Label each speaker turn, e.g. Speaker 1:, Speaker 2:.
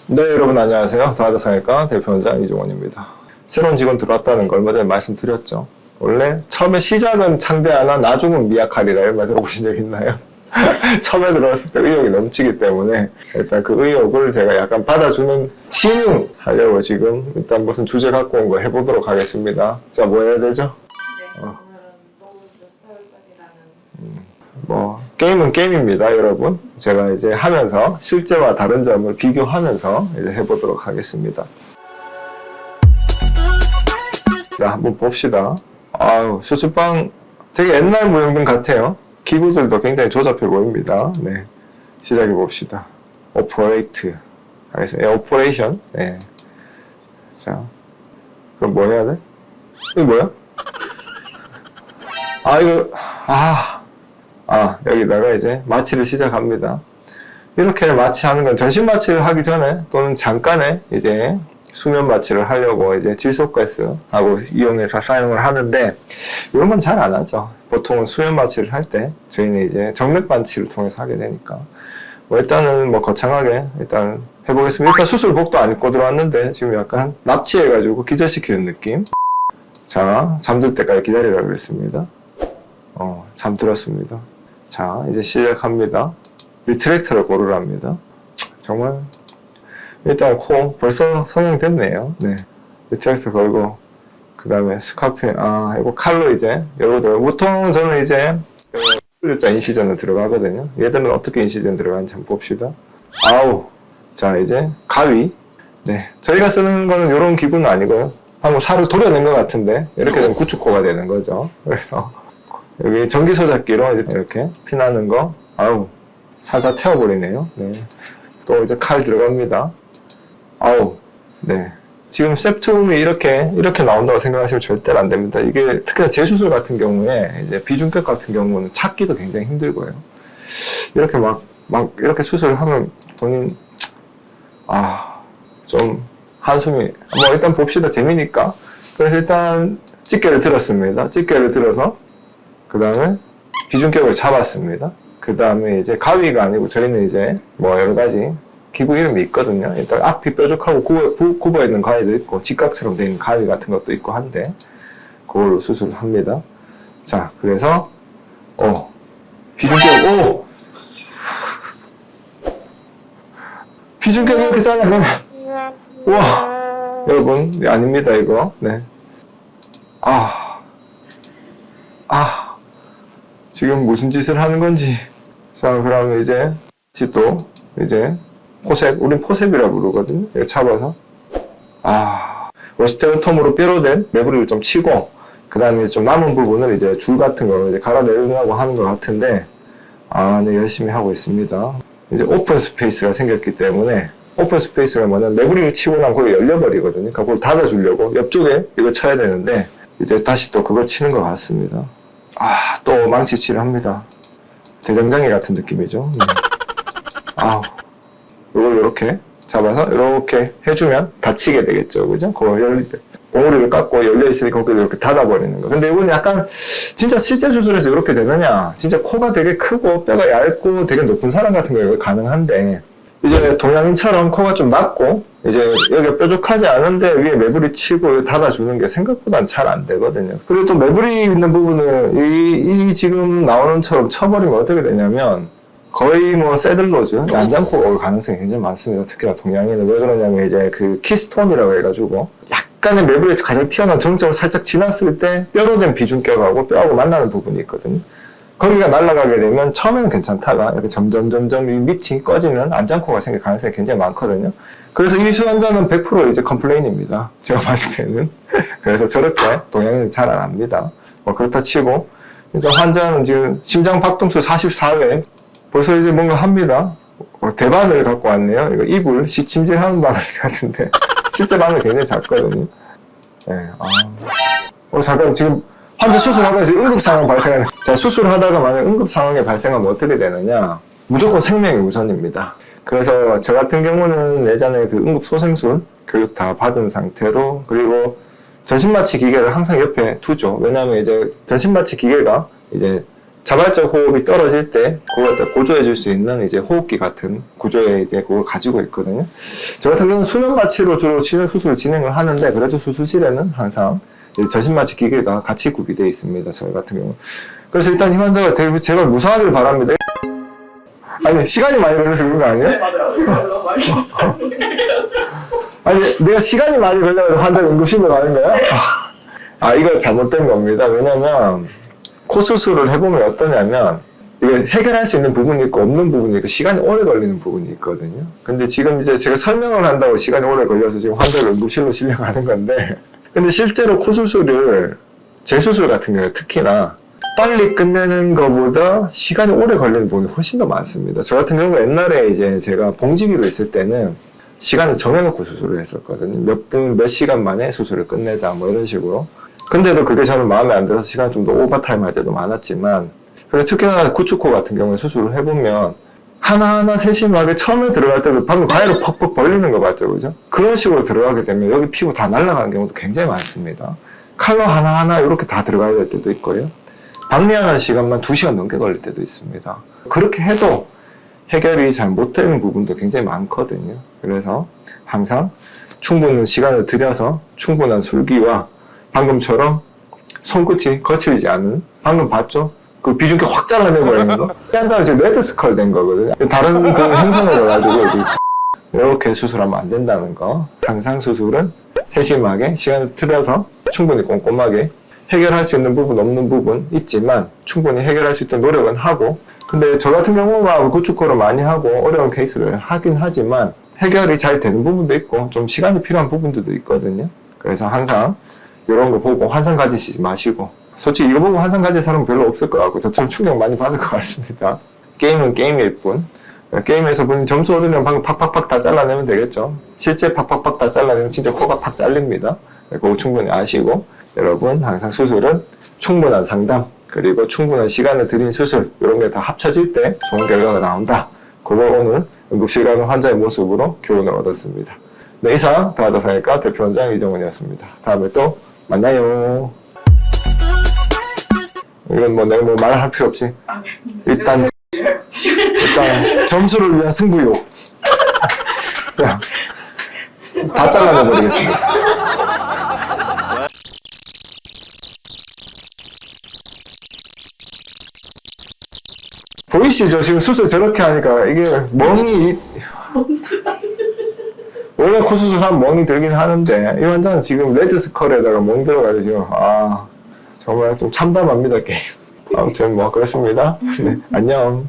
Speaker 1: 네, 여러분 안녕하세요. 다하드성형외과 대표원장 이종원입니다. 새로운 직원 들어왔다는 걸 얼마 전에 말씀드렸죠. 원래 처음에 시작은 창대하나 나중은 미약하리라 이런 말 들어보신 적 있나요? 처음에 들어왔을 때 의욕이 넘치기 때문에 일단 그 의욕을 제가 약간 받아주는 신용하려고 지금 일단 무슨 주제 갖고 온 거 해보도록 하겠습니다. 자, 뭐 해야 되죠?
Speaker 2: 네, 오늘은 노우즈 서울적이라는
Speaker 1: 뭐 게임은 게임입니다, 여러분. 제가 이제 하면서 실제와 다른 점을 비교하면서 이제 해보도록 하겠습니다. 자, 한번 봅시다. 아유, 수술방 되게 옛날 무용등 같아요. 기구들도 굉장히 조잡해 보입니다. 네, 시작해 봅시다. 오퍼레이트 하겠습니다. 오퍼레이션. 네. 자, 그럼 뭐 해야 돼? 이거 뭐야? 여기다가 이제 마취를 시작합니다. 이렇게 마취하는 건 전신 마취를 하기 전에 또는 잠깐의 이제 수면 마취를 하려고 이제 질소가스하고 이용해서 사용을 하는데 이런 건 잘 안 하죠. 보통은 수면 마취를 할 때 저희는 이제 정맥 마취를 통해서 하게 되니까 일단은 거창하게 일단 해보겠습니다. 일단 수술복도 안 입고 들어왔는데 지금 약간 납치해가지고 기절시키는 느낌. 자, 잠들 때까지 기다리라고 했습니다. 잠들었습니다. 자, 이제 시작합니다. 리트랙터를 고르랍니다. 정말 일단 코 벌써 성형됐네요. 네, 리트랙터 걸고 그 다음에 스카페 이거 칼로 이제 여러분들 보통 저는 이제 자 인시전을 들어가거든요. 얘들은 어떻게 인시전 들어가는지 한번 봅시다. 자, 이제 가위. 네, 저희가 쓰는 거는 이런 기구는 아니고요. 한번 살을 도려낸 것 같은데 이렇게 되면 구축코가 되는 거죠. 그래서 여기 전기소잡기로 이렇게 피나는 거, 살 다 태워버리네요. 네. 또 이제 칼 들어갑니다. 네. 지금 septum이 이렇게 나온다고 생각하시면 절대로 안 됩니다. 이게 특히나 재수술 같은 경우에, 이제 비중격 같은 경우는 찾기도 굉장히 힘들고요. 이렇게 막 이렇게 수술을 하면 본인, 좀 한숨이, 일단 봅시다. 재미니까. 그래서 일단 집게를 들었습니다. 집게를 들어서 그 다음에 비중격을 잡았습니다. 그 다음에 이제 가위가 아니고 저희는 이제 여러 가지 기구 이름이 있거든요. 일단 앞이 뾰족하고 굽어 있는 가위도 있고 직각처럼 되어 있는 가위 같은 것도 있고 한데 그걸로 수술을 합니다. 자, 그래서 비중격 비중격 이렇게 잘라내면 와, 여러분 아닙니다 이거. 네. 지금 무슨 짓을 하는 건지. 자, 그러면 이제 또 이제 포셉, 우린 포셉이라고 부르거든요. 이거 잡아서 오스테오톰으로 뼈로된 매부리를 좀 치고 그 다음에 좀 남은 부분을 이제 줄 같은 거 이제 갈아내려고 하는 것 같은데 네, 열심히 하고 있습니다. 이제 오픈 스페이스가 생겼기 때문에 오픈 스페이스가 뭐냐면 매부리를 치고 나면 거기 열려버리거든요. 그러니까 그걸 닫아주려고 옆쪽에 이걸 쳐야 되는데 이제 다시 또 그걸 치는 것 같습니다. 또 망치질을 합니다. 대장장이 같은 느낌이죠. 이걸 이렇게 잡아서 이렇게 해주면 다치게 되겠죠. 그죠? 그거 열릴 때. 봉우리를 깎고 열려있으니까 거기를 이렇게 닫아버리는 거. 근데 이건 약간 진짜 실제 수술에서 이렇게 되느냐? 진짜 코가 되게 크고 뼈가 얇고 되게 높은 사람 같은 경우에 가능한데 이제 동양인처럼 코가 좀 낮고 이제 여기가 뾰족하지 않은데 위에 매부리 치고 닫아주는 게 생각보다는 잘 안 되거든요. 그리고 또 매부리 있는 부분을 이 지금 나오는처럼 쳐버리면 어떻게 되냐면 거의 새들로즈, 안장코가 올 가능성이 굉장히 많습니다. 특히나 동양인은. 왜 그러냐면 이제 그 키스톤이라고 해가지고 약간의 매부리 가장 튀어나온 정점을 살짝 지났을 때 뼈로 된 비중격하고 뼈하고 만나는 부분이 있거든요. 거기가 날아가게 되면 처음에는 괜찮다가 이렇게 점점 이 밑이 꺼지는 안장코가 생길 가능성이 굉장히 많거든요. 그래서 이 수환자는 100% 이제 컴플레인입니다. 제가 봤을 때는. 그래서 저렇게 동양인은 잘 안 합니다. 그렇다 치고 일단 환자는 지금 심장 박동수 44회 벌써 이제 뭔가 합니다. 대바늘 갖고 왔네요. 이거 이불 시침질하는 바늘 같은데 실제 바늘 굉장히 작거든요. 네, 잠깐 지금 환자 수술하다가 지금 응급상황 발생하는. 자, 수술하다가 만약 응급상황이 발생하면 어떻게 되느냐? 무조건 생명이 우선입니다. 그래서 저 같은 경우는 예전에 그 응급소생술 교육 다 받은 상태로 그리고 전신마취 기계를 항상 옆에 두죠. 왜냐하면 이제 전신마취 기계가 이제 자발적 호흡이 떨어질 때 그걸 고조해 줄 수 있는 이제 호흡기 같은 구조의 이제 그걸 가지고 있거든요. 저 같은 경우는 수면 마취로 주로 수술을 진행을 하는데 그래도 수술실에는 항상 저신 마취 기계가 같이 구비되어 있습니다. 저희 같은 경우. 그래서 일단 이 환자가 제발 무사하길 바랍니다. 아니 시간이 많이 걸려서 그런 거 아니에요?
Speaker 3: 네, 맞아요. 많이 걸렸어요.
Speaker 1: 아니 내가 시간이 많이 걸려서 환자가 응급실로 가는 거야? 이거 잘못된 겁니다. 왜냐면 코 수술을 해보면 어떠냐면 이게 해결할 수 있는 부분이 있고 없는 부분이 있고 시간이 오래 걸리는 부분이 있거든요. 근데 지금 이제 제가 설명을 한다고 시간이 오래 걸려서 지금 환자를 응급실로 실려가는 건데 근데 실제로 코 수술을 재수술 같은 경우에 특히나 빨리 끝내는 것보다 시간이 오래 걸리는 부분이 훨씬 더 많습니다. 저 같은 경우 옛날에 이제 제가 봉지기로 있을 때는 시간을 정해놓고 수술을 했었거든요. 몇 시간 만에 수술을 끝내자 뭐 이런 식으로. 근데도 그게 저는 마음에 안 들어서 시간이 좀 더 오버타임 할 때도 많았지만 그래서 특히나 구축코 같은 경우에 수술을 해보면 하나하나 세심하게 처음에 들어갈 때도 방금 가위로 퍽퍽 벌리는 거 맞죠, 그죠? 그런 식으로 들어가게 되면 여기 피부 다 날아가는 경우도 굉장히 많습니다. 칼로 하나하나 이렇게 다 들어가야 될 때도 있고요. 박리하는 시간만 2시간 넘게 걸릴 때도 있습니다. 그렇게 해도 해결이 잘 못 되는 부분도 굉장히 많거든요. 그래서 항상 충분한 시간을 들여서 충분한 술기와 방금처럼 손끝이 거칠지 않은 방금 봤죠? 그 비중기 확 잘라내버리는 거. 이 환자는 지금 레드 스컬 된 거거든요. 다른 그 행성을 해가지고 이렇게 수술하면 안 된다는 거. 항상 수술은 세심하게 시간을 들여서 충분히 꼼꼼하게 해결할 수 있는 부분 없는 부분 있지만 충분히 해결할 수 있도록 노력은 하고 근데 저 같은 경우는 구축코를 많이 하고 어려운 케이스를 하긴 하지만 해결이 잘 되는 부분도 있고 좀 시간이 필요한 부분들도 있거든요. 그래서 항상 이런 거 보고 환상 가지시지 마시고 솔직히 이거 보고 환상 가질 사람은 별로 없을 것 같고 저처럼 충격 많이 받을 것 같습니다. 게임은 게임일 뿐 게임에서 본인 점수 얻으면 방금 팍팍팍 다 잘라내면 되겠죠. 실제 팍팍팍 다 잘라내면 진짜 코가 팍 잘립니다. 그거 충분히 아시고 여러분 항상 수술은 충분한 상담 그리고 충분한 시간을 들인 수술 이런 게 다 합쳐질 때 좋은 결과가 나온다. 그거 오늘 응급실 가는 환자의 모습으로 교훈을 얻었습니다. 네, 이상 더하다사니까 대표원장 이정훈이었습니다. 다음에 또 만나요. 이건 뭐 내가 뭐 말할 필요 없지. 일단 점수를 위한 승부욕. 야, 다 잘라내버리겠습니다. 보이시죠? 지금 수술 저렇게 하니까 이게 멍이 원래 코 수술하면 멍이 들긴 하는데 이 환자는 지금 레드 스컬에다가 멍 들어가지고 지금 정말 좀 참담합니다 게임. 아무튼 뭐 그렇습니다. 네, 안녕.